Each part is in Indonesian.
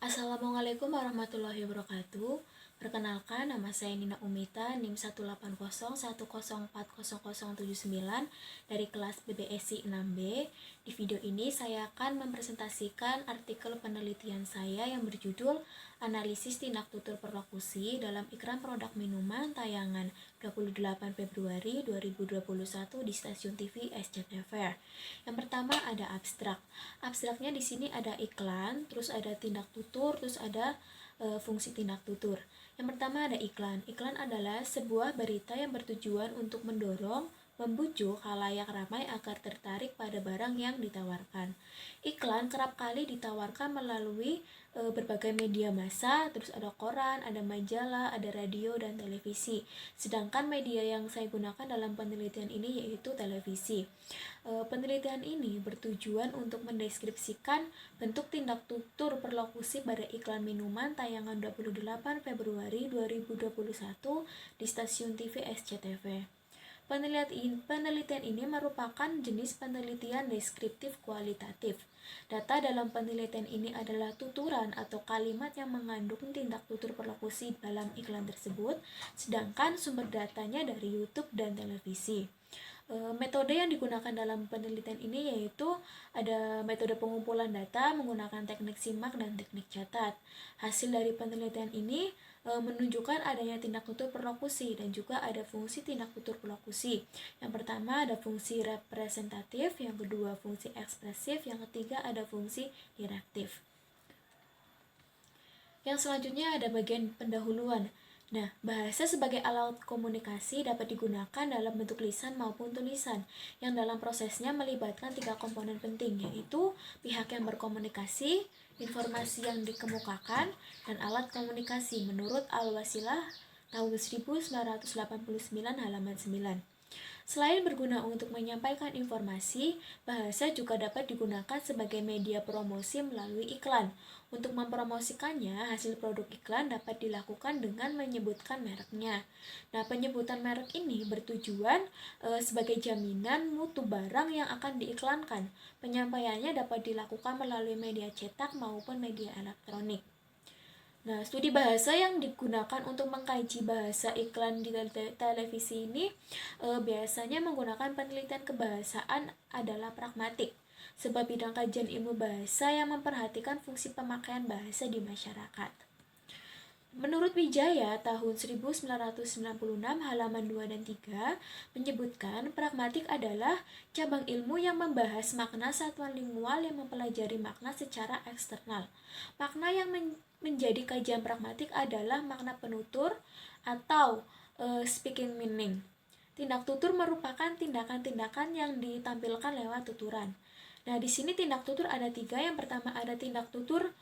Assalamualaikum warahmatullahi wabarakatuh. Perkenalkan, nama saya Nina Umita, NIM 18010040079 dari kelas BBSI 6B. Di video ini saya akan mempresentasikan artikel penelitian saya yang berjudul Analisis Tindak Tutur Perlokusi dalam Iklan Produk Minuman tayangan 28 Februari 2021 di stasiun TV SCTV. Yang pertama ada abstrak. Abstraknya di sini ada iklan, terus ada tindak tutur, terus ada fungsi tindak tutur. Yang pertama ada iklan. Iklan adalah sebuah berita yang bertujuan untuk mendorong, membujuk khalayak ramai agar tertarik pada barang yang ditawarkan. Iklan kerap kali ditawarkan melalui berbagai media massa, terus ada koran, ada majalah, ada radio, dan televisi. Sedangkan media yang saya gunakan dalam penelitian ini yaitu televisi. Penelitian ini bertujuan untuk mendeskripsikan bentuk tindak tutur perlokusi pada iklan minuman tayangan 28 Februari 2021 di stasiun TV SCTV. Penelitian ini merupakan jenis penelitian deskriptif kualitatif. Data dalam penelitian ini adalah tuturan atau kalimat yang mengandung tindak tutur perlokusi dalam iklan tersebut, sedangkan sumber datanya dari YouTube dan televisi. Metode yang digunakan dalam penelitian ini yaitu ada metode pengumpulan data menggunakan teknik simak dan teknik catat. Hasil dari penelitian ini menunjukkan adanya tindak tutur perlokusi dan juga ada fungsi tindak tutur perlokusi. Yang pertama ada fungsi representatif, yang kedua fungsi ekspresif, yang ketiga ada fungsi direktif. Yang selanjutnya ada bagian pendahuluan. Nah, bahasa sebagai alat komunikasi dapat digunakan dalam bentuk lisan maupun tulisan, yang dalam prosesnya melibatkan 3 komponen penting, yaitu pihak yang berkomunikasi, informasi yang dikemukakan, dan alat komunikasi menurut Al-Wasilah tahun 1989 halaman 9. Selain berguna untuk menyampaikan informasi, bahasa juga dapat digunakan sebagai media promosi melalui iklan. Untuk mempromosikannya, hasil produk iklan dapat dilakukan dengan menyebutkan mereknya. Nah, penyebutan merek ini bertujuan sebagai jaminan mutu barang yang akan diiklankan. Penyampaiannya dapat dilakukan melalui media cetak maupun media elektronik. Nah, studi bahasa yang digunakan untuk mengkaji bahasa iklan di televisi ini biasanya menggunakan penelitian kebahasaan adalah pragmatik, sebab bidang kajian ilmu bahasa yang memperhatikan fungsi pemakaian bahasa di masyarakat. Menurut Wijaya tahun 1996 halaman 2 dan 3 menyebutkan pragmatik adalah cabang ilmu yang membahas makna satuan lingual yang mempelajari makna secara eksternal. Makna yang menjadi kajian pragmatik adalah makna penutur atau speaking meaning. Tindak tutur merupakan tindakan-tindakan yang ditampilkan lewat tuturan. Nah, di sini tindak tutur ada 3. Yang pertama ada tindak tutur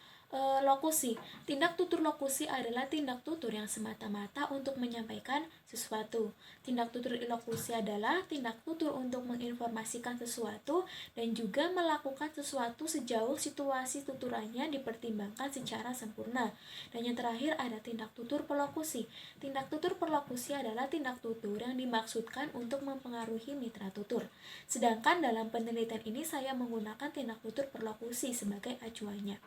lokusi. Tindak tutur lokusi adalah tindak tutur yang semata-mata untuk menyampaikan sesuatu. Tindak tutur lokusi adalah tindak tutur untuk menginformasikan sesuatu dan juga melakukan sesuatu sejauh situasi tuturannya dipertimbangkan secara sempurna. Dan yang terakhir ada tindak tutur perlokusi. Tindak tutur perlokusi adalah tindak tutur yang dimaksudkan untuk mempengaruhi mitra tutur. Sedangkan dalam penelitian ini saya menggunakan tindak tutur perlokusi sebagai acuannya.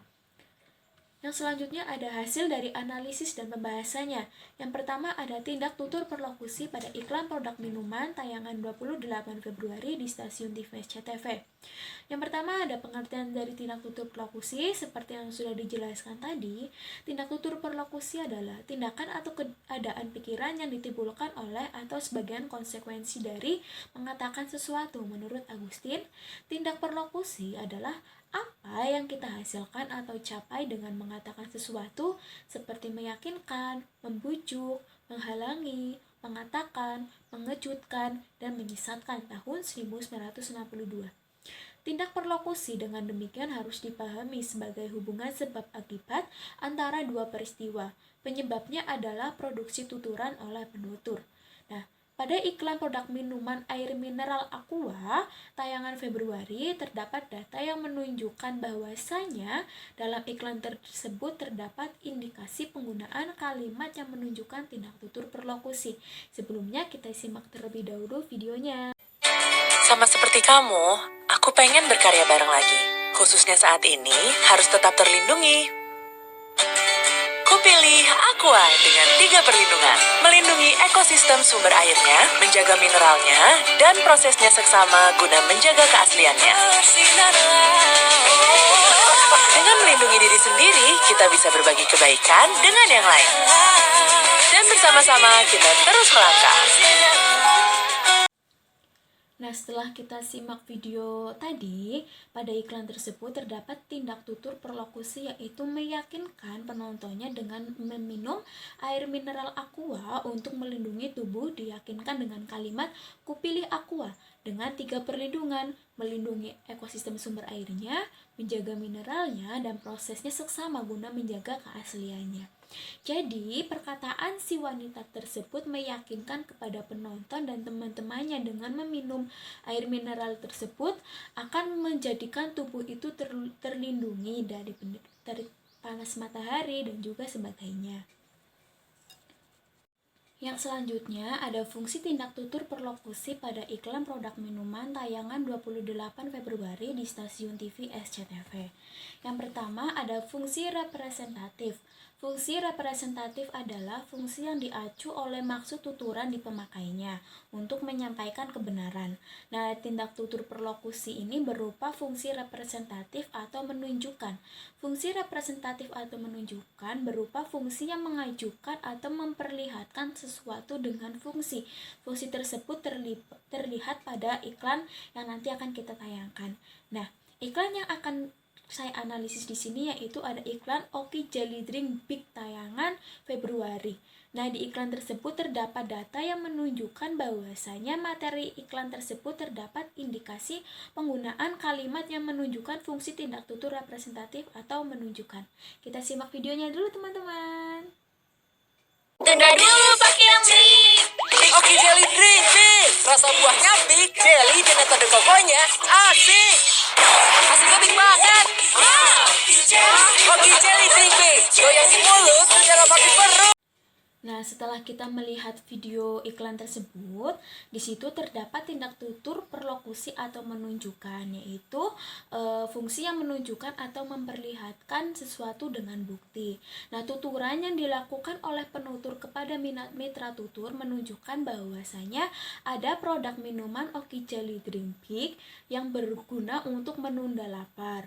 Yang selanjutnya ada hasil dari analisis dan pembahasannya. Yang pertama ada tindak tutur perlokusi pada iklan produk minuman tayangan 28 Februari di stasiun TV SCTV. Yang pertama ada pengertian dari tindak tutur perlokusi seperti yang sudah dijelaskan tadi. Tindak tutur perlokusi adalah tindakan atau keadaan pikiran yang ditimbulkan oleh atau sebagian konsekuensi dari mengatakan sesuatu. Menurut Agustin, tindak perlokusi adalah apa yang kita hasilkan atau capai dengan mengatakan sesuatu seperti meyakinkan, membujuk, menghalangi, mengatakan, mengejutkan, dan menyesatkan tahun 1962. Tindak perlokusi dengan demikian harus dipahami sebagai hubungan sebab akibat antara dua peristiwa. Penyebabnya adalah produksi tuturan oleh penutur. Nah, pada iklan produk minuman air mineral Aqua tayangan Februari terdapat data yang menunjukkan bahwasanya dalam iklan tersebut terdapat indikasi penggunaan kalimat yang menunjukkan tindak tutur perlokusi. Sebelumnya kita simak terlebih dahulu videonya. Sama seperti kamu, aku pengen berkarya bareng lagi. Khususnya saat ini harus tetap terlindungi. pilih Aqua dengan 3 perlindungan. Melindungi ekosistem sumber airnya, menjaga mineralnya, dan prosesnya seksama guna menjaga keasliannya. Dengan melindungi diri sendiri, kita bisa berbagi kebaikan dengan yang lain. Dan bersama-sama kita terus melangkah. Nah, setelah kita simak video tadi, pada iklan tersebut terdapat tindak tutur perlokusi yaitu meyakinkan penontonnya dengan meminum air mineral Aqua untuk melindungi tubuh diyakinkan dengan kalimat "Kupilih Aqua" dengan 3 perlindungan, melindungi ekosistem sumber airnya, menjaga mineralnya, dan prosesnya seksama guna menjaga keasliannya. Jadi, perkataan si wanita tersebut meyakinkan kepada penonton dan teman-temannya dengan meminum air mineral tersebut akan menjadikan tubuh itu terlindungi dari panas matahari dan juga sebagainya. Yang selanjutnya ada fungsi tindak tutur perlokusi pada iklan produk minuman tayangan 28 Februari di stasiun TV SCTV. Yang pertama ada fungsi representatif. Fungsi representatif adalah fungsi yang diacu oleh maksud tuturan di pemakainya untuk menyampaikan kebenaran. Nah, tindak tutur perlokusi ini berupa fungsi representatif atau menunjukkan. Fungsi representatif atau menunjukkan berupa fungsi yang mengajukan atau memperlihatkan sesuatu dengan fungsi. Fungsi tersebut terlihat pada iklan yang nanti akan kita tayangkan. Nah, iklan yang akan saya analisis di sini yaitu ada iklan Oki Jelly Drink Big tayangan Februari. Nah, di iklan tersebut terdapat data yang menunjukkan bahwasanya materi iklan tersebut terdapat indikasi penggunaan kalimat yang menunjukkan fungsi tindak tutur representatif atau menunjukkan. Kita simak videonya dulu, teman-teman. Tunda dulu pakai yang big. Oke, jelly drink big. Rasa buahnya big, jelly dan metode kokonya asik. Asiknya big banget. Oke, jelly drink big. Goyang di mulut, secara pakai perut. Nah, setelah kita melihat video iklan tersebut, di situ terdapat tindak tutur perlokusi atau menunjukkan, yaitu fungsi yang menunjukkan atau memperlihatkan sesuatu dengan bukti. Nah, tuturan yang dilakukan oleh penutur kepada mitra tutur menunjukkan bahwasanya ada produk minuman Oki Jelly Drink Big yang berguna untuk menunda lapar.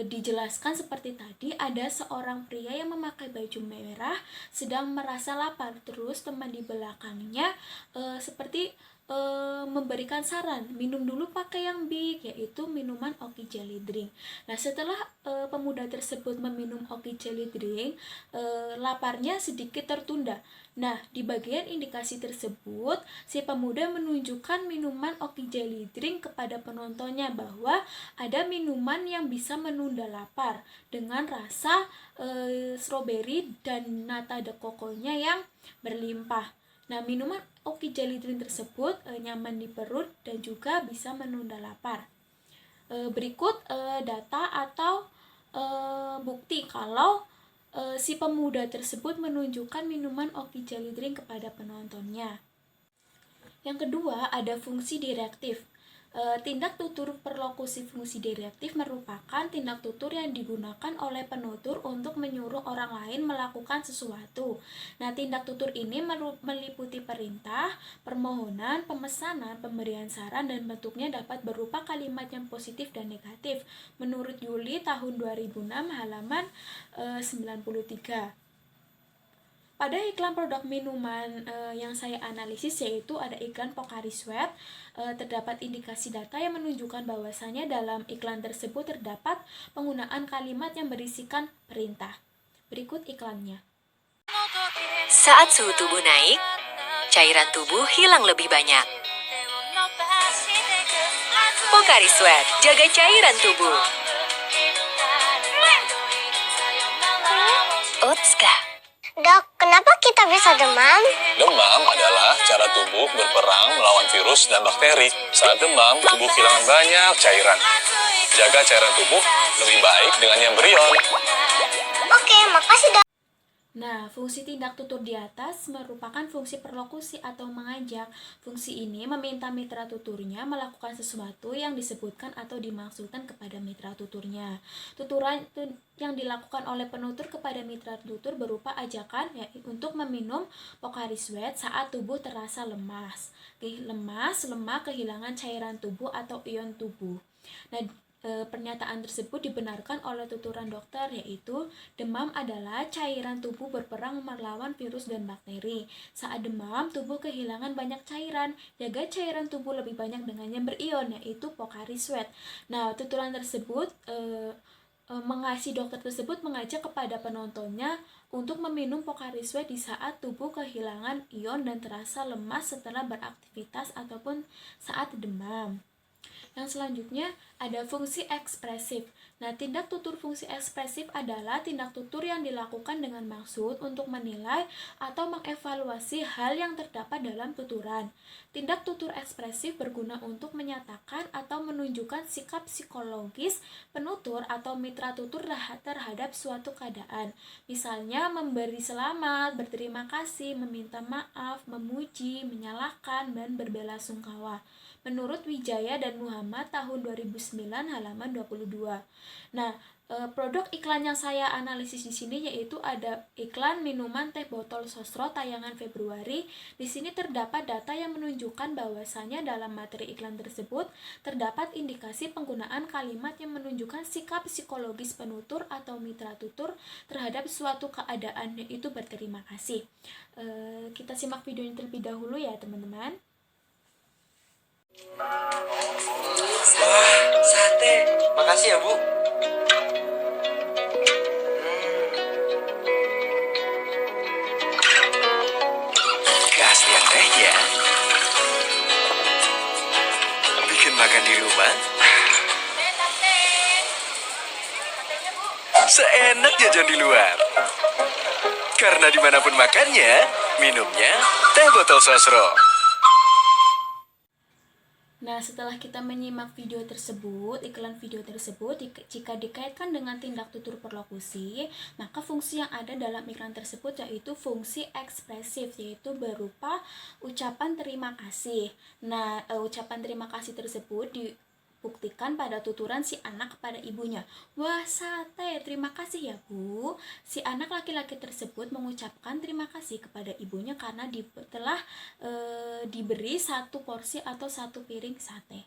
Dijelaskan seperti tadi, ada seorang pria yang memakai baju merah sedang merasa lapar, terus teman di belakangnya seperti memberikan saran, minum dulu pakai yang big, yaitu minuman Oki Jelly Drink. Nah, setelah pemuda tersebut meminum Oki Jelly Drink, laparnya sedikit tertunda. Nah, di bagian indikasi tersebut, si pemuda menunjukkan minuman Oki Jelly Drink kepada penontonnya bahwa ada minuman yang bisa menunda lapar dengan rasa stroberi dan nata de coco-nya yang berlimpah. Nah, minuman Oki Jelly Drink tersebut nyaman di perut dan juga bisa menunda lapar. Berikut data atau bukti kalau si pemuda tersebut menunjukkan minuman Oki Jelly Drink kepada penontonnya. Yang kedua, ada fungsi direktif. Tindak tutur perlokusi fungsi direktif merupakan tindak tutur yang digunakan oleh penutur untuk menyuruh orang lain melakukan sesuatu. Nah, tindak tutur ini meliputi perintah, permohonan, pemesanan, pemberian saran, dan bentuknya dapat berupa kalimat yang positif dan negatif. Menurut Yuli tahun 2006 halaman 93. Pada iklan produk minuman yang saya analisis yaitu ada iklan Pocari Sweat, terdapat indikasi data yang menunjukkan bahwasanya dalam iklan tersebut terdapat penggunaan kalimat yang berisikan perintah. Berikut iklannya. Saat suhu tubuh naik, cairan tubuh hilang lebih banyak. Pocari Sweat, jaga cairan tubuh. Otska. Dok, kenapa kita bisa demam? Demam adalah cara tubuh berperang melawan virus dan bakteri. Saat demam, tubuh kehilangan banyak cairan. Jaga cairan tubuh lebih baik dengan yang berion. Oke, makasih dok. Nah, fungsi tindak tutur di atas merupakan fungsi perlokusi atau mengajak. Fungsi ini meminta mitra tuturnya melakukan sesuatu yang disebutkan atau dimaksudkan kepada mitra tuturnya. Tuturan yang dilakukan oleh penutur kepada mitra tutur berupa ajakan untuk meminum Pocari Sweat saat tubuh terasa lemas, lemah, kehilangan cairan tubuh atau ion tubuh. Nah, pernyataan tersebut dibenarkan oleh tuturan dokter, yaitu demam adalah cairan tubuh berperang melawan virus dan bakteri. Saat demam, tubuh kehilangan banyak cairan. Jaga cairan tubuh lebih banyak dengan yang berion, yaitu Pocari Sweat. Nah, tuturan tersebut si dokter tersebut mengajak kepada penontonnya untuk meminum Pocari Sweat di saat tubuh kehilangan ion dan terasa lemas setelah beraktivitas ataupun saat demam. Yang selanjutnya ada fungsi ekspresif. Nah, tindak tutur fungsi ekspresif adalah tindak tutur yang dilakukan dengan maksud untuk menilai atau mengevaluasi hal yang terdapat dalam tuturan. Tindak tutur ekspresif berguna untuk menyatakan atau menunjukkan sikap psikologis penutur atau mitra tutur terhadap suatu keadaan. Misalnya memberi selamat, berterima kasih, meminta maaf, memuji, menyalahkan, dan berbelasungkawa. Menurut Wijaya dan Muhammad tahun 2009 halaman 22. Nah, produk iklan yang saya analisis di sini yaitu ada iklan minuman teh botol sosro tayangan Februari. Di sini terdapat data yang menunjukkan bahwasanya dalam materi iklan tersebut terdapat indikasi penggunaan kalimat yang menunjukkan sikap psikologis penutur atau mitra tutur terhadap suatu keadaan, yaitu berterima kasih. Kita simak videonya terlebih dahulu ya, teman-teman. Wah, sate. Makasih ya, Bu. Keaslian tehnya. Bikin makan di rumah. Seenak jajan di luar. Karena dimanapun makannya, minumnya teh botol sosro. Nah, setelah kita menyimak video tersebut, iklan video tersebut, jika dikaitkan dengan tindak tutur perlokusi, maka fungsi yang ada dalam iklan tersebut yaitu fungsi ekspresif, yaitu berupa ucapan terima kasih. Nah, ucapan terima kasih tersebut dibuktikan pada tuturan si anak kepada ibunya. Wah, sate, terima kasih ya, Bu. Si anak laki-laki tersebut mengucapkan terima kasih kepada ibunya karena telah diberi satu porsi atau satu piring sate.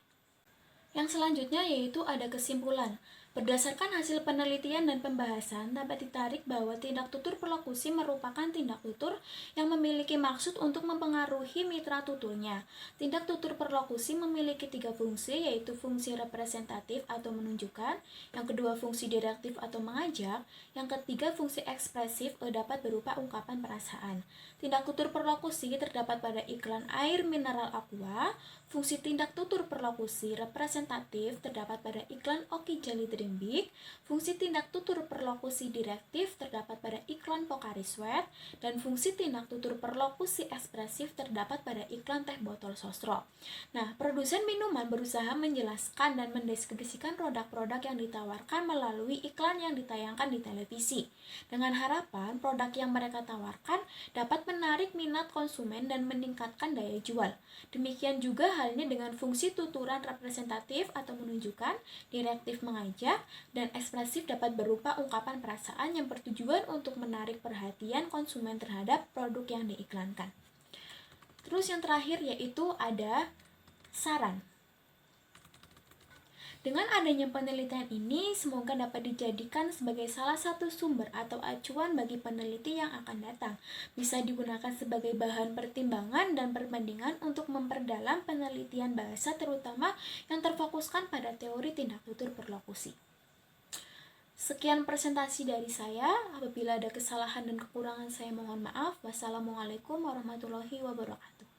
Yang selanjutnya yaitu ada kesimpulan. Berdasarkan hasil penelitian dan pembahasan, dapat ditarik bahwa tindak tutur perlokusi merupakan tindak tutur yang memiliki maksud untuk mempengaruhi mitra tuturnya. Tindak tutur perlokusi memiliki 3 fungsi, yaitu fungsi representatif atau menunjukkan, yang kedua fungsi direktif atau mengajak, yang ketiga fungsi ekspresif dapat berupa ungkapan perasaan. Tindak tutur perlokusi terdapat pada iklan air mineral Aqua. Fungsi tindak tutur perlokusi representatif terdapat pada iklan Oki Jelly Dream Big. Fungsi tindak tutur perlokusi direktif terdapat pada iklan Pocari Sweat. Dan fungsi tindak tutur perlokusi ekspresif terdapat pada iklan teh botol sosro. Nah, produsen minuman berusaha menjelaskan dan mendeskripsikan produk-produk yang ditawarkan melalui iklan yang ditayangkan di televisi. Dengan harapan produk yang mereka tawarkan dapat menarik minat konsumen dan meningkatkan daya jual. Demikian juga halnya dengan fungsi tuturan representatif atau menunjukkan, direktif mengajak, dan ekspresif dapat berupa ungkapan perasaan yang bertujuan untuk menarik perhatian konsumen terhadap produk yang diiklankan. Terus yang terakhir yaitu ada saran. Dengan adanya penelitian ini, semoga dapat dijadikan sebagai salah satu sumber atau acuan bagi peneliti yang akan datang. Bisa digunakan sebagai bahan pertimbangan dan perbandingan untuk memperdalam penelitian bahasa, terutama yang terfokuskan pada teori tindak tutur perlokusi. Sekian presentasi dari saya. Apabila ada kesalahan dan kekurangan, saya mohon maaf. Wassalamualaikum warahmatullahi wabarakatuh.